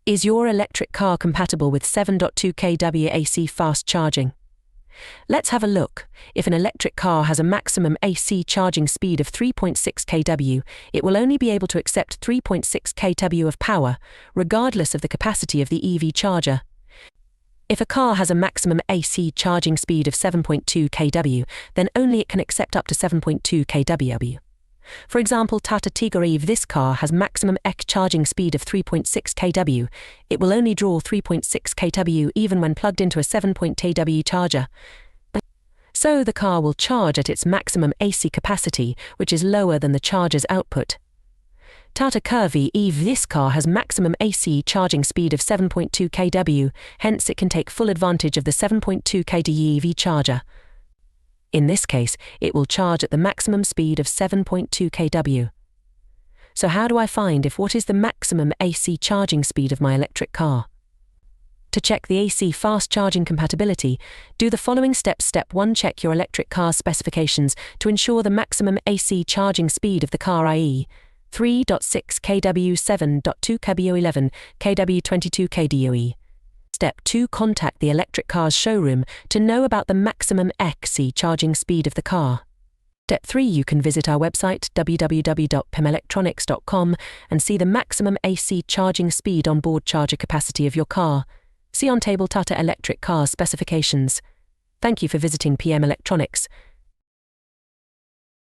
Is your electric car compatible with 7.2 kW AC fast charging? Let's have a look. If an electric car has a maximum AC charging speed of 3.6 kW, it will only be able to accept 3.6 kW of power, regardless of the capacity of the EV charger. If a car has a maximum AC charging speed of 7.2 kW, then only it can accept up to 7.2 kW. For example, Tata Tigor EV, this car has maximum EC charging speed of 3.6 kW. It will only draw 3.6 kW even when plugged into a 7.2 kW charger. So the car will charge at its maximum AC capacity, which is lower than the charger's output. Tata EV, this car has maximum AC charging speed of 7.2 kW, hence it can take full advantage of the 7.2 kW EV charger. In this case, it will charge at the maximum speed of 7.2 kW. So how do I find what is the maximum AC charging speed of my electric car? To check the AC fast charging compatibility, do the following steps. Step 1. Check your electric car specifications to ensure the maximum AC charging speed of the car, i.e. 3.6 kW, 7.2 kW, 11 kW, 22 kW. Step 2. Contact the electric car's showroom to know about the maximum AC charging speed of the car. Step 3. You can visit our website www.pmelectronics.com and see the maximum AC charging speed on board charger capacity of your car. See on table Tata electric car specifications. Thank you for visiting PM Electronics.